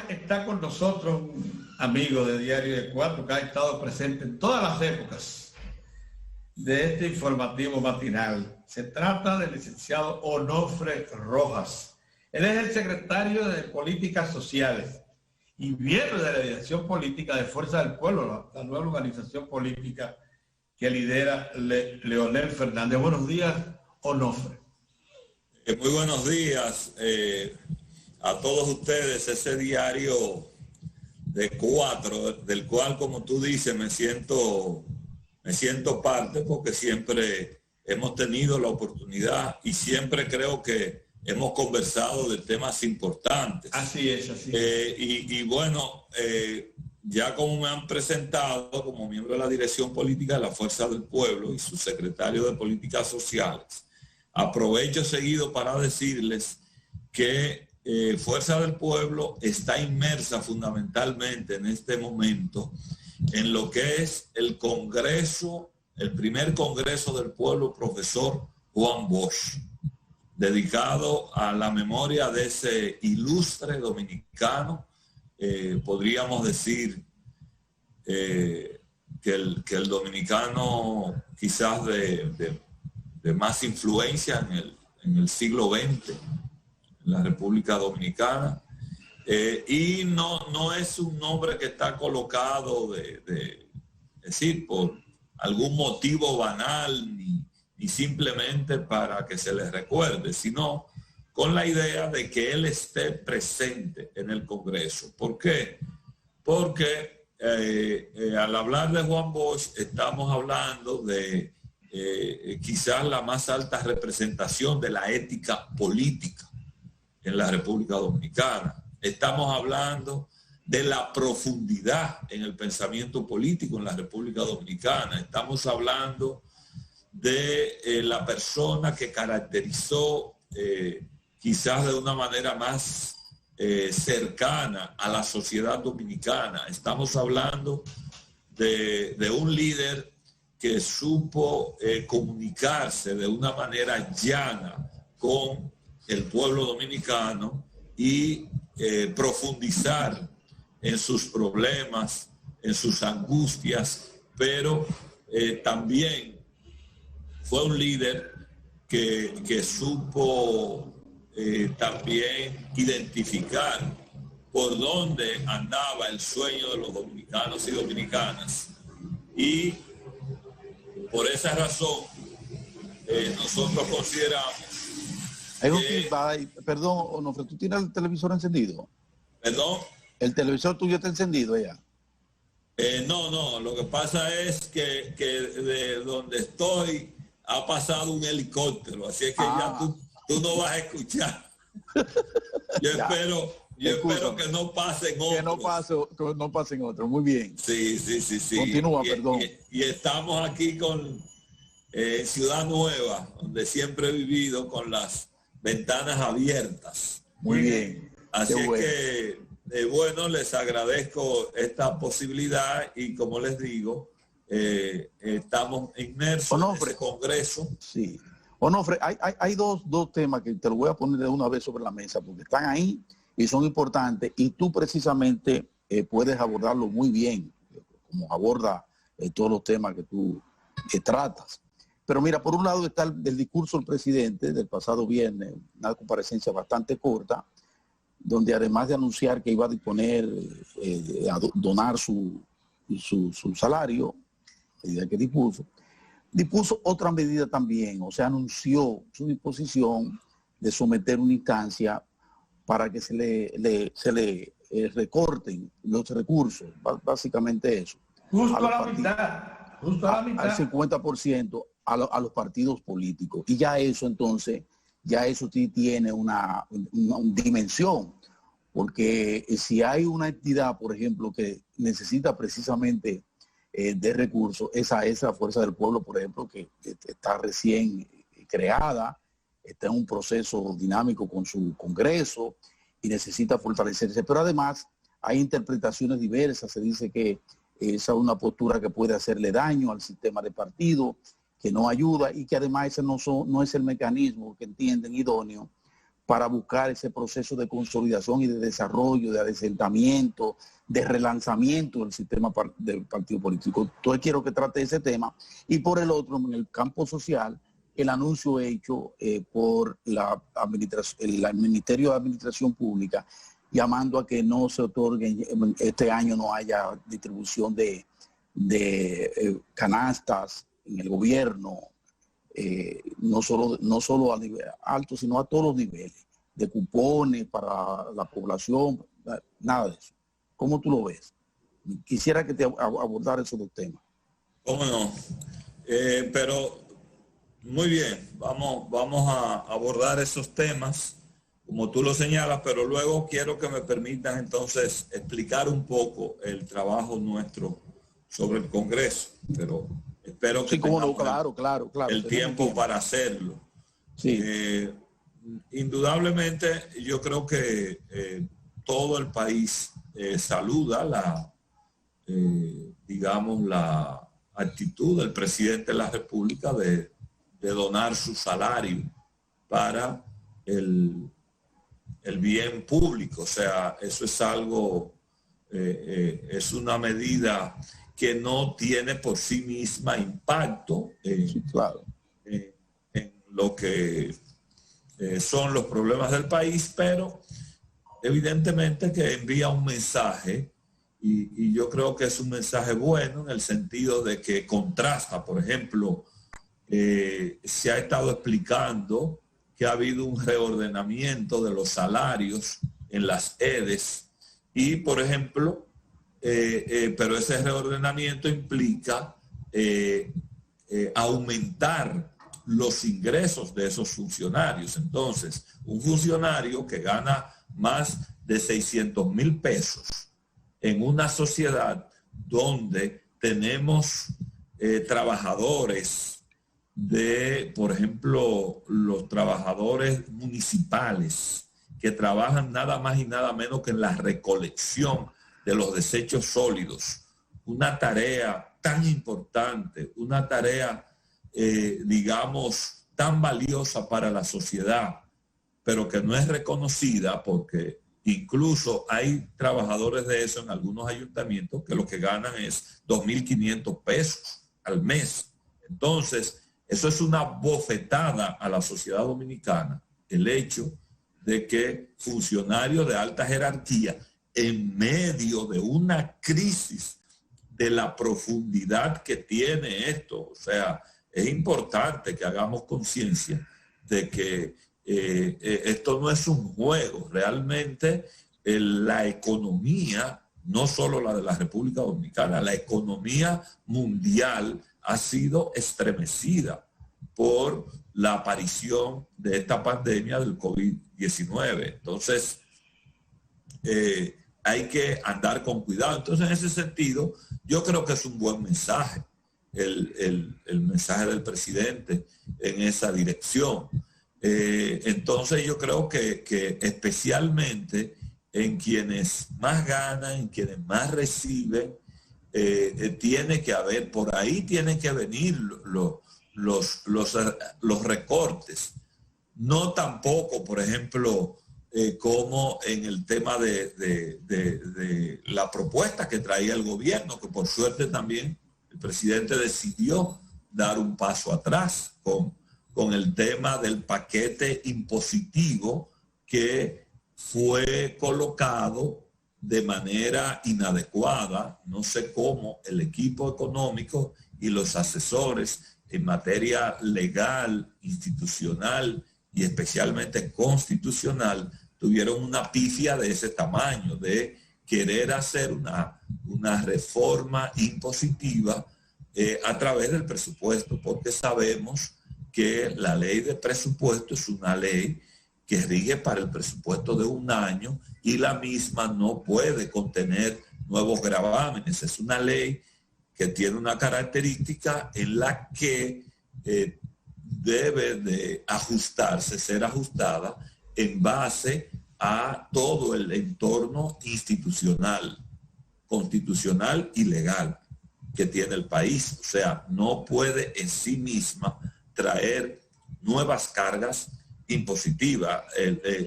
está con nosotros un amigo de Diario de Cuatro que ha estado presente en todas las épocas de este informativo matinal. Se trata del licenciado Onofre Rojas. Él es el secretario de Políticas Sociales y miembro de la Dirección Política de Fuerza del Pueblo, la nueva organización política que lidera Leonel Fernández. Buenos días, Onofre. Muy buenos días a todos ustedes. Ese Diario de Cuatro, del cual, como tú dices, me siento parte, porque siempre hemos tenido la oportunidad y siempre creo que hemos conversado de temas importantes. Así es, así es. Y bueno, ya como me han presentado como miembro de la Dirección Política de la Fuerza del Pueblo y su secretario de Políticas Sociales, aprovecho seguido para decirles que Fuerza del Pueblo está inmersa fundamentalmente en este momento en lo que es el Congreso, el primer Congreso del Pueblo, profesor Juan Bosch, dedicado a la memoria de ese ilustre dominicano. Podríamos decir que el dominicano quizás de más influencia en el siglo XX, en la República Dominicana, y no es un nombre que está colocado es decir, por algún motivo banal, ni simplemente para que se les recuerde, sino con la idea de que él esté presente en el Congreso. ¿Por qué? Porque al hablar de Juan Bosch estamos hablando de quizás la más alta representación de la ética política en la República Dominicana. Estamos hablando de la profundidad en el pensamiento político en la República Dominicana. Estamos hablando de la persona que caracterizó quizás de una manera más cercana a la sociedad dominicana. Estamos hablando de un líder que supo comunicarse de una manera llana con el pueblo dominicano y profundizar en sus problemas, en sus angustias, pero también fue un líder que supo también identificar por dónde andaba el sueño de los dominicanos y dominicanas. Y por esa razón, nosotros consideramos... Perdón, Onofre, ¿tú tienes el televisor encendido? ¿Perdón? ¿El televisor tuyo está encendido ya? No, lo que pasa es que de donde estoy ha pasado un helicóptero, así es que ya tú no vas a escuchar. Yo espero que no pasen otros. Que no pasen otros, muy bien. Sí. Continúa, perdón. Y estamos aquí con Ciudad Nueva, donde siempre he vivido con las ventanas abiertas. Muy bien. Así es que, bueno, les agradezco esta posibilidad y como les digo, estamos inmersos en este Congreso. Sí. Onofre, hay dos temas que te lo voy a poner de una vez sobre la mesa porque están ahí y son importantes y tú precisamente puedes abordarlo muy bien, como aborda todos los temas que tú tratas. Pero mira, por un lado está el discurso del presidente del pasado viernes, una comparecencia bastante corta, donde además de anunciar que iba a disponer, a donar su salario, medida que dispuso otra medida también, o sea, anunció su disposición de someter una instancia para que se le recorten los recursos, básicamente eso. Justo a la mitad. Al 50% a los partidos políticos. Y ya eso entonces, ya eso tiene una dimensión. Porque si hay una entidad, por ejemplo, que necesita precisamente de recursos, esa Fuerza del Pueblo, por ejemplo, que está recién creada, está en un proceso dinámico con su Congreso y necesita fortalecerse. Pero además hay interpretaciones diversas. Se dice que esa es una postura que puede hacerle daño al sistema de partido, que no ayuda y que además ese no es el mecanismo que entienden idóneo para buscar ese proceso de consolidación y de desarrollo, de asentamiento, de relanzamiento del sistema del partido político. Entonces quiero que trate ese tema. Y por el otro, en el campo social, el anuncio hecho por el Ministerio de Administración Pública, llamando a que no se otorguen, este año no haya distribución de canastas en el gobierno, no solo a nivel alto, sino a todos los niveles, de cupones para la población, nada de eso. ¿Cómo tú lo ves? Quisiera que te abordara esos dos temas. ¿Cómo no? Pero muy bien, vamos a abordar esos temas como tú lo señalas, pero luego quiero que me permitan entonces explicar un poco el trabajo nuestro sobre el Congreso, pero espero que sí, tengamos claro, el tiempo para hacerlo. Sí. Indudablemente yo creo que todo el país saluda la actitud del presidente de la República de donar su salario para el bien público. O sea, eso es algo, es una medida que no tiene por sí misma impacto sí, claro, en lo que son los problemas del país, pero evidentemente que envía un mensaje y yo creo que es un mensaje bueno en el sentido de que contrasta. Por ejemplo, se ha estado explicando que ha habido un reordenamiento de los salarios en las EDES y, por ejemplo, pero ese reordenamiento implica aumentar los ingresos de esos funcionarios. Entonces, un funcionario que gana más de 600,000 pesos en una sociedad donde tenemos trabajadores por ejemplo, los trabajadores municipales que trabajan nada más y nada menos que en la recolección de los desechos sólidos, una tarea tan importante, una tarea, digamos, tan valiosa para la sociedad, pero que no es reconocida porque incluso hay trabajadores de eso en algunos ayuntamientos que lo que ganan es 2.500 pesos al mes. Entonces, eso es una bofetada a la sociedad dominicana, el hecho de que funcionarios de alta jerarquía, en medio de una crisis de la profundidad que tiene esto, o sea, es importante que hagamos conciencia de que esto no es un juego. Realmente la economía, no solo la de la República Dominicana, la economía mundial ha sido estremecida por la aparición de esta pandemia del COVID-19. Entonces, hay que andar con cuidado. Entonces, en ese sentido, yo creo que es un buen mensaje, el mensaje del presidente en esa dirección. Entonces, yo creo que especialmente en quienes más ganan, en quienes más reciben, tiene que haber, por ahí tienen que venir los recortes. No tampoco, por ejemplo, como en el tema de la propuesta que traía el gobierno, que por suerte también el presidente decidió dar un paso atrás con el tema del paquete impositivo que fue colocado de manera inadecuada. No sé cómo el equipo económico y los asesores en materia legal, institucional y especialmente constitucional tuvieron una pifia de ese tamaño, de querer hacer una reforma impositiva a través del presupuesto, porque sabemos que la ley de presupuesto es una ley que rige para el presupuesto de un año y la misma no puede contener nuevos gravámenes. Es una ley que tiene una característica en la que debe de ajustarse, ser ajustada en base a todo el entorno institucional, constitucional y legal que tiene el país. O sea, no puede en sí misma traer nuevas cargas impositiva.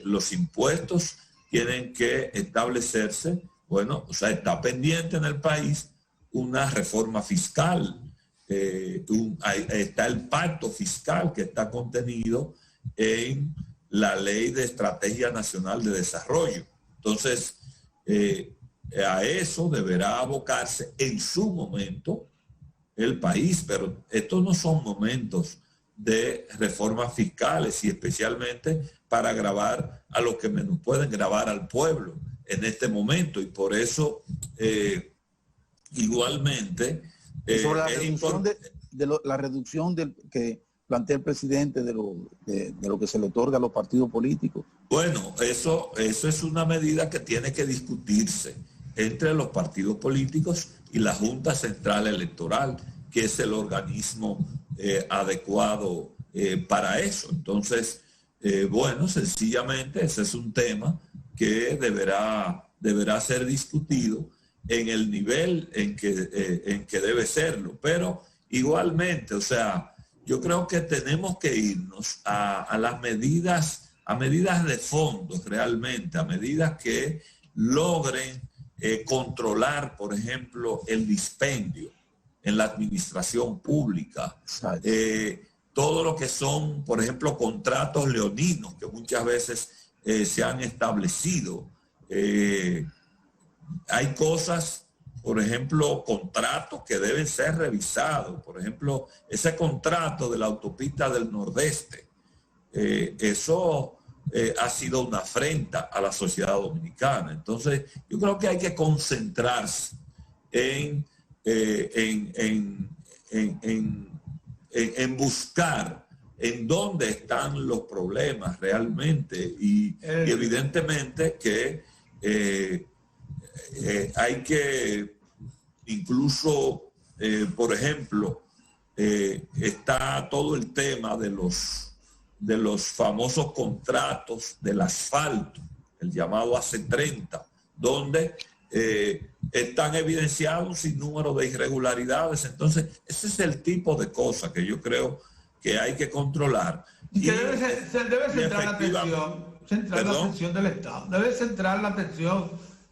Los impuestos tienen que establecerse, bueno, o sea, está pendiente en el país una reforma fiscal. Está el pacto fiscal que está contenido en la Ley de Estrategia Nacional de Desarrollo. Entonces, a eso deberá abocarse en su momento el país, pero estos no son momentos de reformas fiscales y especialmente para gravar a los que menos pueden, gravar al pueblo en este momento, y por eso igualmente sobre la reducción que plantea el presidente de lo que se le otorga a los partidos políticos. Bueno, eso es una medida que tiene que discutirse entre los partidos políticos y la Junta Central Electoral, que es el organismo adecuado para eso. Entonces, bueno, sencillamente ese es un tema que deberá ser discutido en el nivel en que debe serlo. Pero igualmente, o sea, yo creo que tenemos que irnos a las medidas, de fondo realmente, a medidas que logren controlar, por ejemplo, el dispendio en la administración pública. Todo lo que son, por ejemplo, contratos leoninos que muchas veces se han establecido. Hay cosas, por ejemplo, contratos que deben ser revisados. Por ejemplo, ese contrato de la autopista del Nordeste, eso ha sido una afrenta a la sociedad dominicana. Entonces, yo creo que hay que concentrarse en buscar en dónde están los problemas realmente y evidentemente que hay que incluso, por ejemplo, está todo el tema de los famosos contratos del asfalto, el llamado AC30, donde están evidenciados un sinnúmero de irregularidades. Entonces, ese es el tipo de cosas que yo creo que hay que controlar. Y que debe centrar la atención del Estado. Debe centrar la atención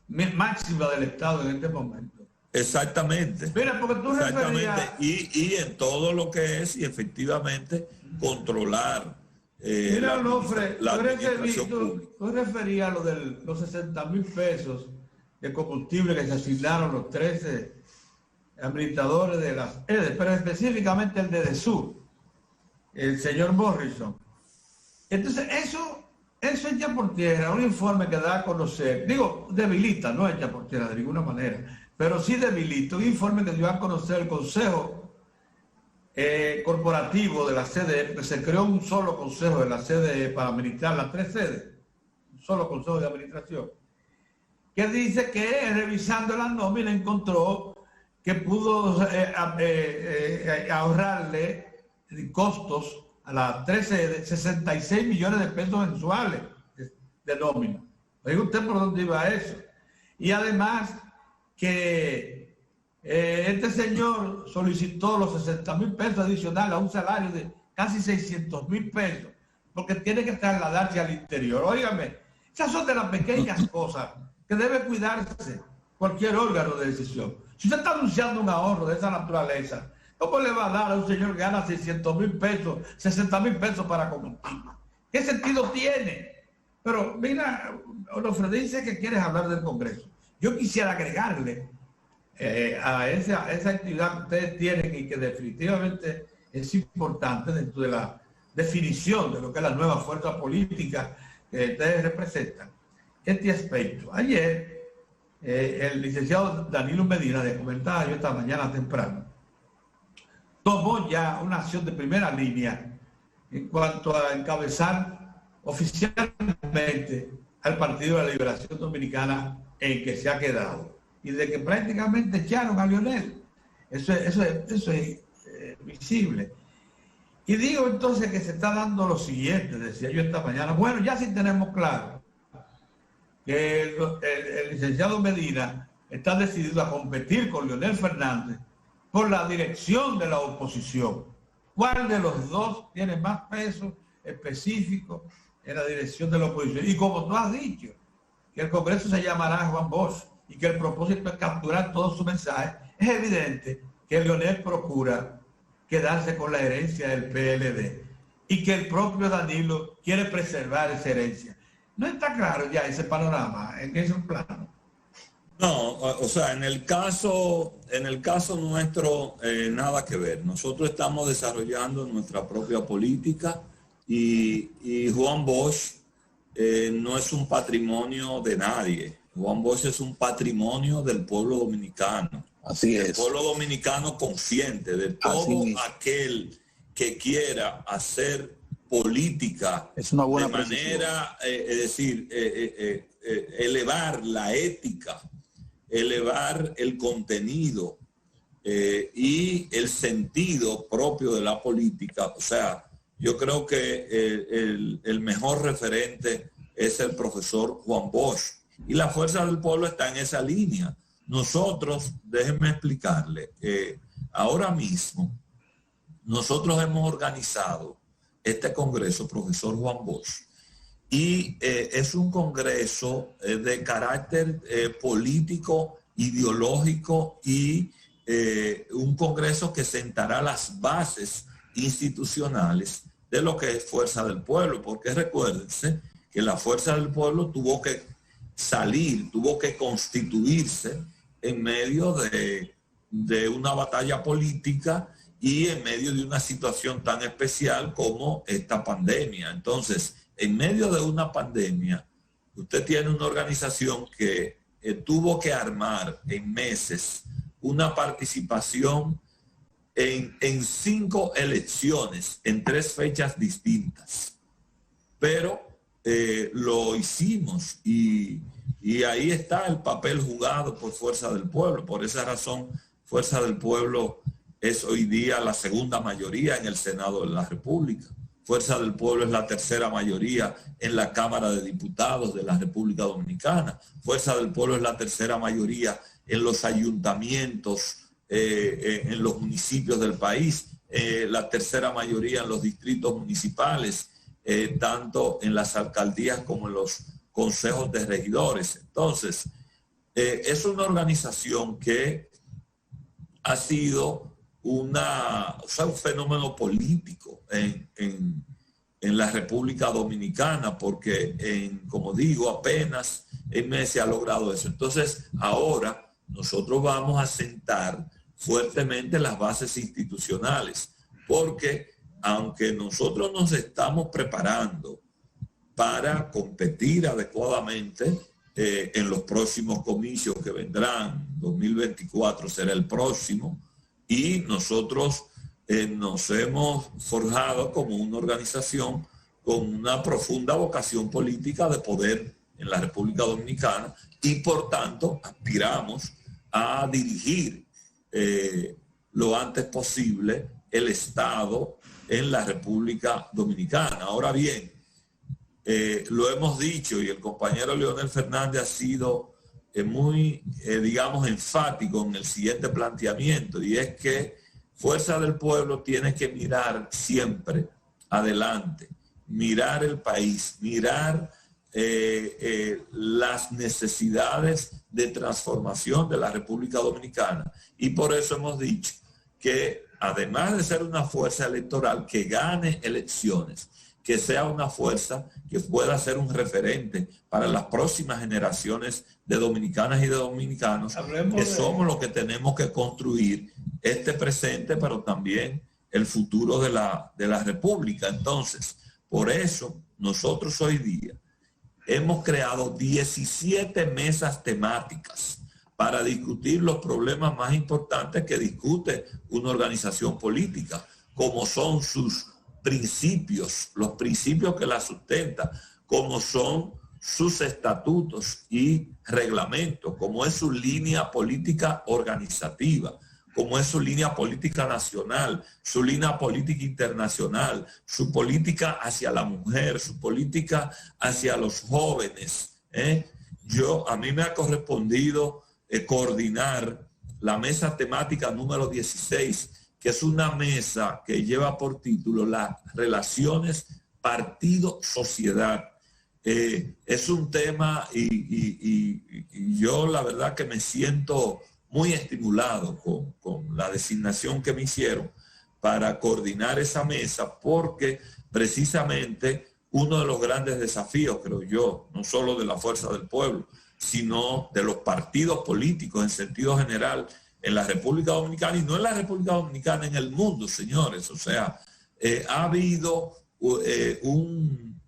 máxima del Estado en este momento. Exactamente. Mira, porque tú referías... Y en todo lo que es, y efectivamente, controlar mira, Onofre, la administración pública. Tú referías a lo de los 60,000 pesos de combustible que se asignaron los 13 administradores de las EDE, pero específicamente el de DESUR, el señor Morrison. Entonces, eso echa por tierra un informe que da a conocer, digo, debilita, no echa por tierra de ninguna manera, pero sí debilita un informe que dio a conocer el Consejo Corporativo de la CDE, porque se creó un solo consejo de la CDE para administrar las 3 sedes, un solo consejo de administración, que dice que revisando la nómina encontró que pudo ahorrarle costos a las 3 sedes 66 millones de pesos mensuales de nómina. Oiga usted por dónde iba eso. Y además que este señor solicitó los 60,000 pesos adicionales a un salario de casi 600,000 pesos, porque tiene que trasladarse al interior. Óigame, esas son de las pequeñas cosas que debe cuidarse cualquier órgano de decisión. Si usted está anunciando un ahorro de esa naturaleza, ¿cómo le va a dar a un señor que gana 600,000 pesos, 60,000 pesos para combustible? ¿Qué sentido tiene? Pero mira, Onofre dice que quieres hablar del Congreso. Yo quisiera agregarle a esa actividad que ustedes tienen y que definitivamente es importante dentro de la definición de lo que es la nueva fuerza política que ustedes representan, este aspecto. Ayer el licenciado Danilo Medina, le comentaba yo esta mañana temprano, tomó ya una acción de primera línea en cuanto a encabezar oficialmente al Partido de la Liberación Dominicana en que se ha quedado, y de que prácticamente echaron a Leonel. Eso es visible. Y digo entonces que se está dando lo siguiente, decía yo esta mañana. Bueno, ya sí tenemos claro que el licenciado Medina está decidido a competir con Leonel Fernández por la dirección de la oposición. ¿Cuál de los dos tiene más peso específico en la dirección de la oposición. Y como tú has dicho, que el Congreso se llamará Juan Bosch y que el propósito es capturar todo su mensaje, es evidente que Leonel procura quedarse con la herencia del PLD y que el propio Danilo quiere preservar esa herencia. ¿No está claro ya ese panorama en ese plano? No, o sea, en el caso nuestro, nada que ver. Nosotros estamos desarrollando nuestra propia política y Juan Bosch no es un patrimonio de nadie. Juan Bosch es un patrimonio del pueblo dominicano. Así es. El pueblo dominicano consciente de todo aquel que quiera hacer política es una buena de manera, es decir, elevar la ética, elevar el contenido y el sentido propio de la política. O sea, yo creo que el mejor referente es el profesor Juan Bosch. Y la Fuerza del Pueblo está en esa línea. Nosotros, déjenme explicarle, ahora mismo nosotros hemos organizado este congreso, profesor Juan Bosch, y es un congreso de carácter político, ideológico y un congreso que sentará las bases institucionales de lo que es Fuerza del Pueblo, porque recuérdense que la Fuerza del Pueblo tuvo que salir, tuvo que constituirse en medio de una batalla política y en medio de una situación tan especial como esta pandemia. Entonces, en medio de una pandemia, usted tiene una organización que tuvo que armar en meses una participación en 5 elecciones, en 3 fechas distintas. Pero lo hicimos y ahí está el papel jugado por Fuerza del Pueblo. Por esa razón, Fuerza del Pueblo es hoy día la segunda mayoría en el Senado de la República. Fuerza del Pueblo es la tercera mayoría en la Cámara de Diputados de la República Dominicana. Fuerza del Pueblo es la tercera mayoría en los ayuntamientos, en los municipios del país, la tercera mayoría en los distritos municipales, tanto en las alcaldías como en los consejos de regidores. Entonces, es una organización que ha sido un fenómeno político en la República Dominicana, porque como digo, apenas en meses se ha logrado eso. Entonces, ahora nosotros vamos a sentar fuertemente las bases institucionales, porque aunque nosotros nos estamos preparando para competir adecuadamente en los próximos comicios que vendrán, 2024 será el próximo, y nosotros nos hemos forjado como una organización con una profunda vocación política de poder en la República Dominicana y por tanto aspiramos a dirigir lo antes posible el Estado en la República Dominicana. Ahora bien, lo hemos dicho y el compañero Leonel Fernández ha sido muy, digamos, enfático en el siguiente planteamiento, y es que Fuerza del Pueblo tiene que mirar siempre adelante, mirar el país, mirar las necesidades de transformación de la República Dominicana. Y por eso hemos dicho que además de ser una fuerza electoral que gane elecciones, que sea una fuerza que pueda ser un referente para las próximas generaciones de dominicanas y de dominicanos, somos los que tenemos que construir este presente, pero también el futuro de la República. Entonces, por eso nosotros hoy día hemos creado 17 mesas temáticas para discutir los problemas más importantes que discute una organización política, como son sus principios, los principios que la sustentan, como son sus estatutos y reglamentos, como es su línea política organizativa, como es su línea política nacional, su línea política internacional, su política hacia la mujer, su política hacia los jóvenes. A mí me ha correspondido coordinar la mesa temática número 16, que es una mesa que lleva por título las relaciones partido-sociedad. Es un tema y yo la verdad que me siento muy estimulado con la designación que me hicieron para coordinar esa mesa, porque precisamente uno de los grandes desafíos, creo yo, no solo de la Fuerza del Pueblo, sino de los partidos políticos en sentido general en la República Dominicana, y no en la República Dominicana, en el mundo, señores. O sea, ha habido un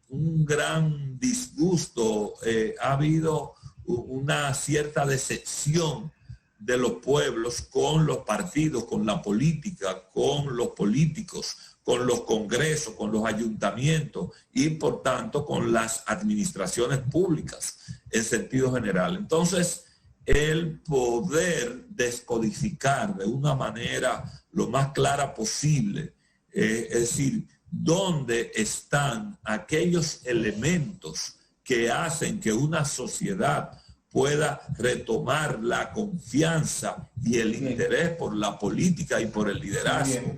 gran disgusto, ha habido una cierta decepción de los pueblos con los partidos, con la política, con los políticos, con los congresos, con los ayuntamientos y por tanto con las administraciones públicas en sentido general. Entonces, el poder descodificar de una manera lo más clara posible, es decir, dónde están aquellos elementos que hacen que una sociedad pueda retomar la confianza y el interés por la política y por el liderazgo.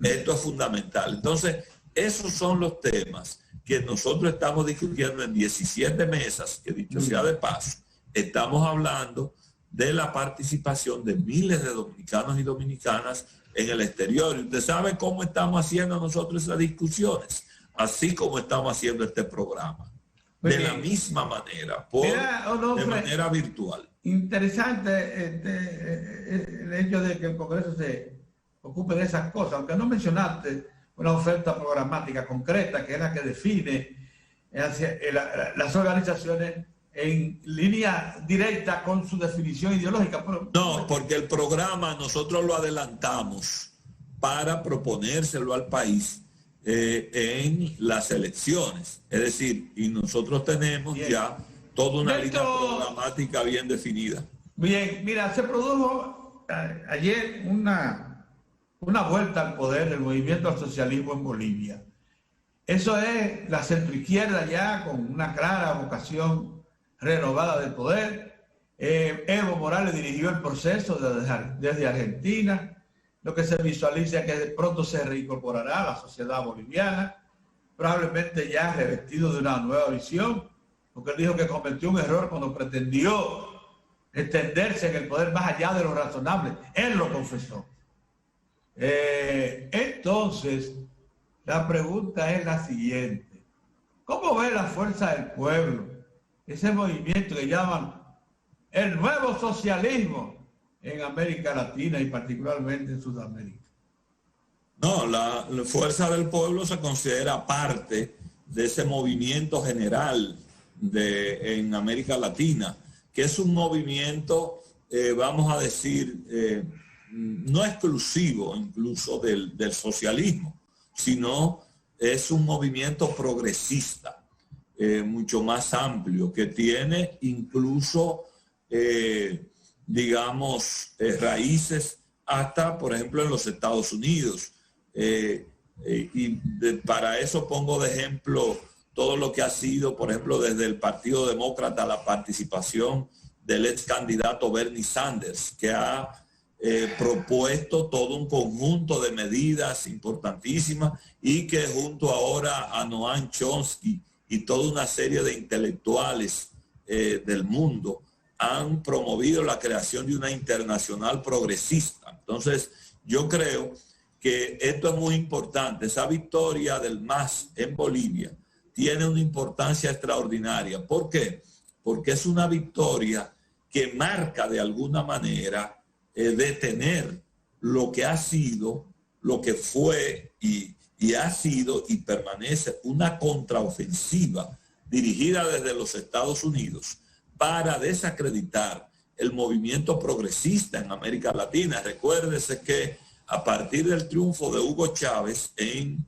Esto es fundamental. Entonces, esos son los temas que nosotros estamos discutiendo en 17 mesas, que dicho sea de paso, estamos hablando de la participación de miles de dominicanos y dominicanas en el exterior. Y usted sabe cómo estamos haciendo nosotros esas discusiones, así como estamos haciendo este programa. De la misma manera, de manera virtual. Interesante el hecho de que el Congreso se ocupe de esas cosas, aunque no mencionaste una oferta programática concreta, que es la que define las organizaciones en línea directa con su definición ideológica. No, porque el programa nosotros lo adelantamos para proponérselo al país en las elecciones. Es decir, y nosotros tenemos ya toda una línea programática bien definida. Bien, mira, se produjo ayer una vuelta al poder del movimiento al socialismo en Bolivia. Eso es la centroizquierda ya con una clara vocación renovada de poder. Evo Morales dirigió el proceso desde Argentina. Lo que se visualiza es que de pronto se reincorporará a la sociedad boliviana, probablemente ya revestido de una nueva visión, porque él dijo que cometió un error cuando pretendió extenderse en el poder más allá de lo razonable. Él lo confesó. Entonces, la pregunta es la siguiente. ¿Cómo ve la Fuerza del Pueblo, ese movimiento que llaman el nuevo socialismo en América Latina y particularmente en Sudamérica? No, la Fuerza del Pueblo se considera parte de ese movimiento general en América Latina, que es un movimiento, vamos a decir, no exclusivo incluso del socialismo, sino es un movimiento progresista, mucho más amplio, que tiene incluso, digamos, raíces hasta, por ejemplo, en los Estados Unidos. Para eso pongo de ejemplo todo lo que ha sido, por ejemplo, desde el Partido Demócrata, la participación del ex candidato Bernie Sanders, que ha propuesto todo un conjunto de medidas importantísimas y que junto ahora a Noam Chomsky y toda una serie de intelectuales del mundo han promovido la creación de una internacional progresista. Entonces, yo creo que esto es muy importante. Esa victoria del MAS en Bolivia tiene una importancia extraordinaria. ¿Por qué? Porque es una victoria que marca de alguna manera detener lo que ha sido, lo que fue y ha sido y permanece una contraofensiva dirigida desde los Estados Unidos para desacreditar el movimiento progresista en América Latina. Recuérdese que a partir del triunfo de Hugo Chávez en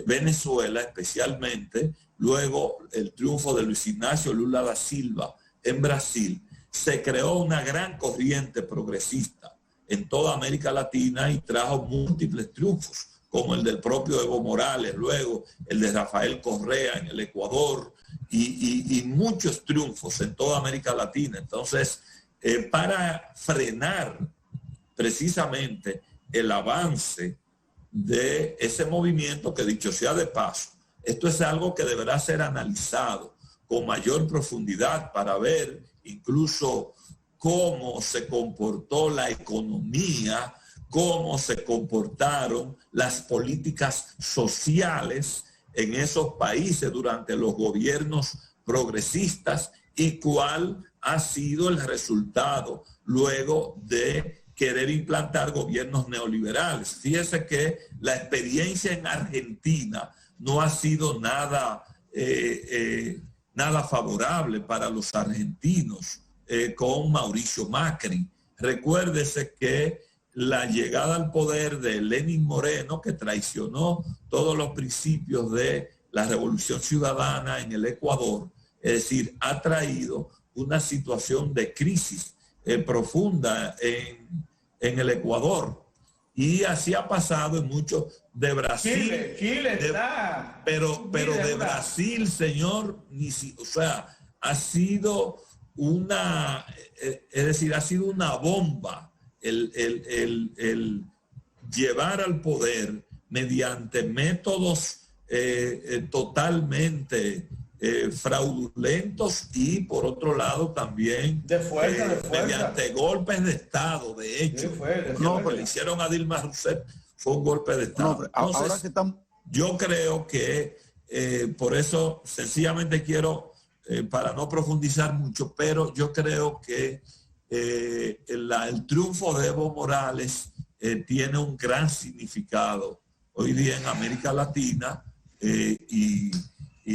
Venezuela especialmente, luego el triunfo de Luis Ignacio Lula da Silva en Brasil, se creó una gran corriente progresista en toda América Latina y trajo múltiples triunfos, como el del propio Evo Morales, luego el de Rafael Correa en el Ecuador y muchos triunfos en toda América Latina. Entonces, para frenar precisamente el avance de ese movimiento que, dicho sea de paso, Esto es algo que deberá ser analizado con mayor profundidad para ver incluso cómo se comportó la economía, cómo se comportaron las políticas sociales en esos países durante los gobiernos progresistas y cuál ha sido el resultado luego de querer implantar gobiernos neoliberales. Fíjese que la experiencia en Argentina no ha sido nada, nada favorable para los argentinos con Mauricio Macri. Recuérdese que la llegada al poder de Lenín Moreno, que traicionó todos los principios de la Revolución Ciudadana en el Ecuador, es decir, ha traído una situación de crisis profunda en el Ecuador. Y así ha pasado en muchos de Brasil. Chile está. Pero de Brasil, señor, o sea, ha sido una, es decir, ha sido una bomba el llevar al poder mediante métodos totalmente fraudulentos y por otro lado también de fuerza. mediante golpes de Estado, de hecho. Lo que le hicieron a Dilma Rousseff fue un golpe de Estado. Entonces, ahora que estamos... yo creo que por eso sencillamente quiero, para no profundizar mucho, pero yo creo que el triunfo de Evo Morales tiene un gran significado hoy día en América Latina y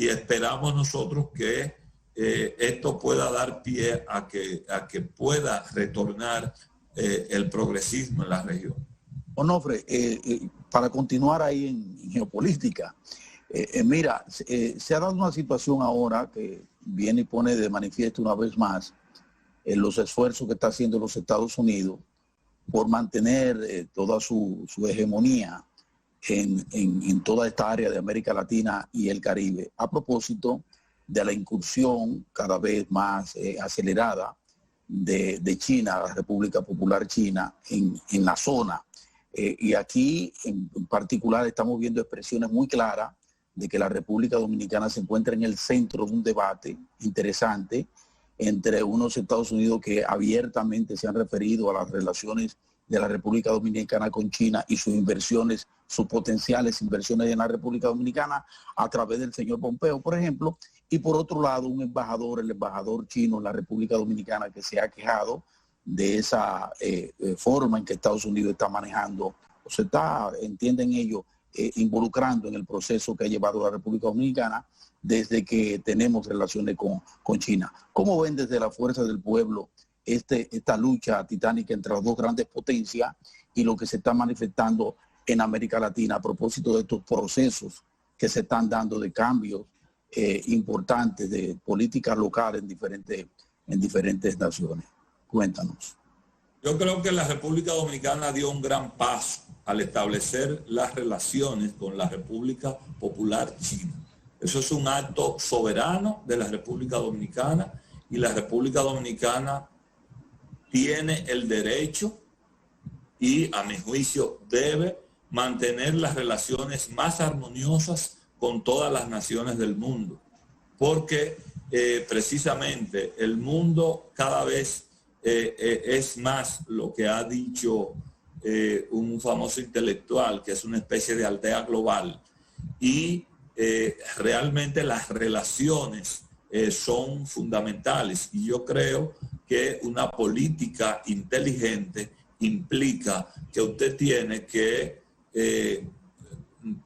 esperamos nosotros que esto pueda dar pie a que pueda retornar el progresismo en la región. Onofre, para continuar ahí en geopolítica, mira, se ha dado una situación ahora que viene y pone de manifiesto una vez más los esfuerzos que está haciendo los Estados Unidos por mantener toda su hegemonía en toda esta área de América Latina y el Caribe, a propósito de la incursión cada vez más acelerada de China, la República Popular China, en la zona. Y aquí en particular estamos viendo expresiones muy claras de que la República Dominicana se encuentra en el centro de un debate interesante entre unos Estados Unidos que abiertamente se han referido a las relaciones de la República Dominicana con China y sus inversiones, sus potenciales inversiones en la República Dominicana a través del señor Pompeo, por ejemplo, y por otro lado el embajador chino en la República Dominicana que se ha quejado de esa forma en que Estados Unidos está manejando, o se está, entienden ellos, involucrando en el proceso que ha llevado la República Dominicana desde que tenemos relaciones con China. ¿Cómo ven desde la Fuerza del Pueblo esta lucha titánica entre las dos grandes potencias y lo que se está manifestando en América Latina a propósito de estos procesos que se están dando de cambios importantes de políticas locales en diferentes naciones? Cuéntanos. Yo creo que la República Dominicana dio un gran paso al establecer las relaciones con la República Popular China. Eso es un acto soberano de la República Dominicana y la República Dominicana tiene el derecho y, a mi juicio, debe mantener las relaciones más armoniosas con todas las naciones del mundo, porque precisamente el mundo cada vez es más lo que ha dicho un famoso intelectual, que es una especie de aldea global, y realmente las relaciones son fundamentales, y yo creo que una política inteligente implica que usted tiene que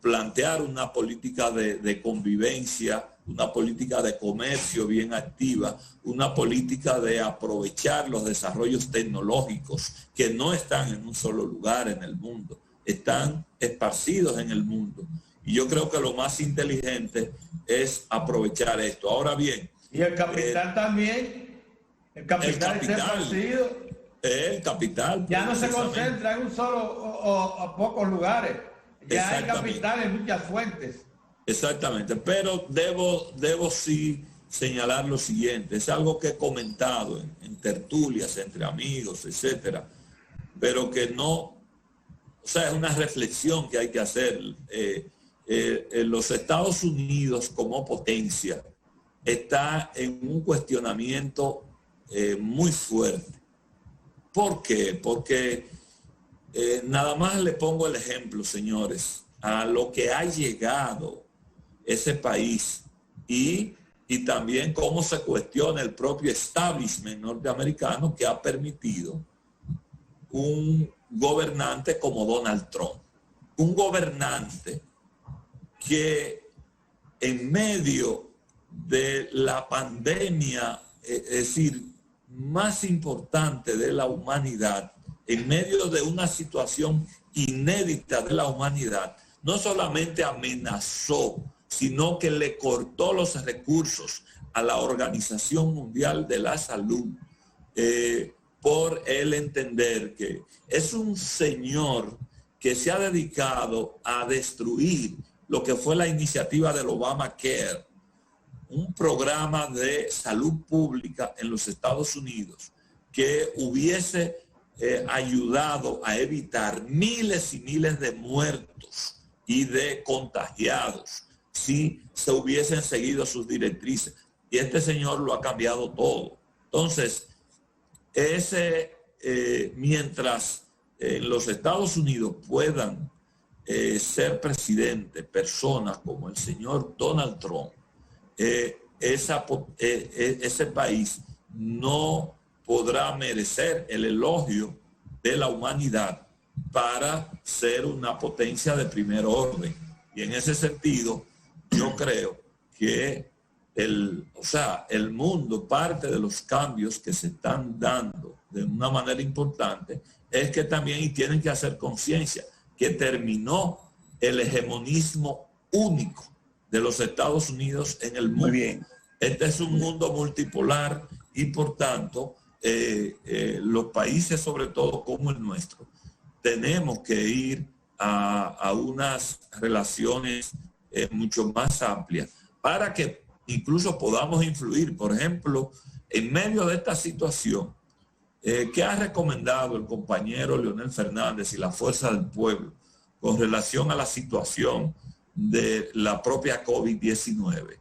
plantear una política de convivencia, una política de comercio bien activa, una política de aprovechar los desarrollos tecnológicos que no están en un solo lugar en el mundo, están esparcidos en el mundo. Y yo creo que lo más inteligente es aprovechar esto. Ahora bien... Y el capital también, el capital está esparcido. El capital. Ya no se concentra en un solo o pocos lugares. Ya hay capital en muchas fuentes. Exactamente, pero debo sí señalar lo siguiente, es algo que he comentado en tertulias entre amigos, etcétera, pero que no, o sea, es una reflexión que hay que hacer, los Estados Unidos como potencia está en un cuestionamiento muy fuerte. ¿Por qué? Porque nada más le pongo el ejemplo, señores, a lo que ha llegado ese país y también cómo se cuestiona el propio establishment norteamericano que ha permitido un gobernante como Donald Trump. Un gobernante que en medio de la pandemia, es decir, más importante de la humanidad, en medio de una situación inédita de la humanidad, no solamente amenazó, sino que le cortó los recursos a la Organización Mundial de la Salud por él entender que es un señor que se ha dedicado a destruir lo que fue la iniciativa del Obamacare, un programa de salud pública en los Estados Unidos que hubiese ayudado a evitar miles y miles de muertos y de contagiados si se hubiesen seguido sus directrices. Y este señor lo ha cambiado todo. Entonces, mientras en los Estados Unidos puedan ser presidente personas como el señor Donald Trump, ese país no podrá merecer el elogio de la humanidad para ser una potencia de primer orden. Y en ese sentido, yo creo que el mundo, parte de los cambios que se están dando de una manera importante, es que también y tienen que hacer conciencia que terminó el hegemonismo único de los Estados Unidos en el mundo. Muy bien. Este es un mundo multipolar y por tanto los países, sobre todo como el nuestro, tenemos que ir a unas relaciones mucho más amplias para que incluso podamos influir. Por ejemplo, en medio de esta situación, ¿qué ha recomendado el compañero Leonel Fernández y la Fuerza del Pueblo con relación a la situación de la propia COVID-19?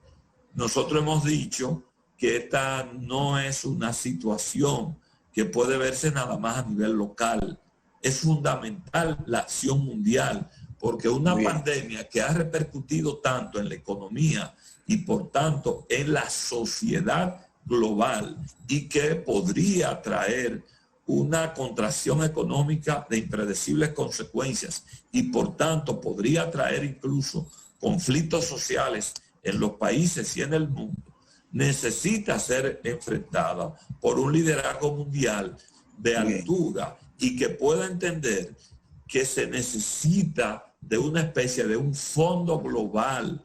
Nosotros hemos dicho que esta no es una situación que puede verse nada más a nivel local. Es fundamental la acción mundial, porque una pandemia que ha repercutido tanto en la economía y por tanto en la sociedad global y que podría traer una contracción económica de impredecibles consecuencias y por tanto podría traer incluso conflictos sociales en los países y en el mundo, necesita ser enfrentada por un liderazgo mundial de altura y que pueda entender que se necesita de una especie de un fondo global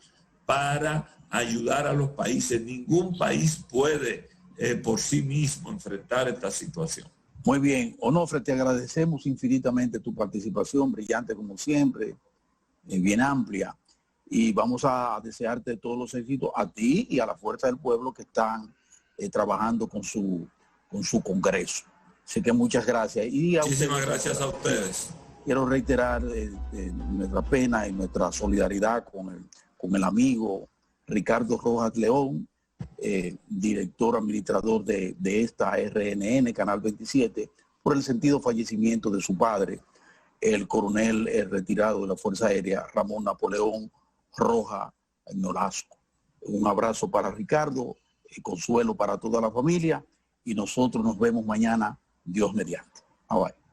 para ayudar a los países. Ningún país puede por sí mismo enfrentar esta situación. Muy bien. Onofre, te agradecemos infinitamente tu participación, brillante como siempre, bien amplia. Y vamos a desearte todos los éxitos a ti y a la Fuerza del Pueblo que están trabajando con su congreso. Así que muchas gracias. Y muchísimas gracias a ustedes. Quiero reiterar nuestra pena y nuestra solidaridad con el amigo Ricardo Rojas León, director administrador de esta RNN, Canal 27, por el sentido fallecimiento de su padre, el coronel retirado de la Fuerza Aérea, Ramón Napoleón Rojas Nolasco. Un abrazo para Ricardo, consuelo para toda la familia y nosotros nos vemos mañana, Dios mediante. Bye bye.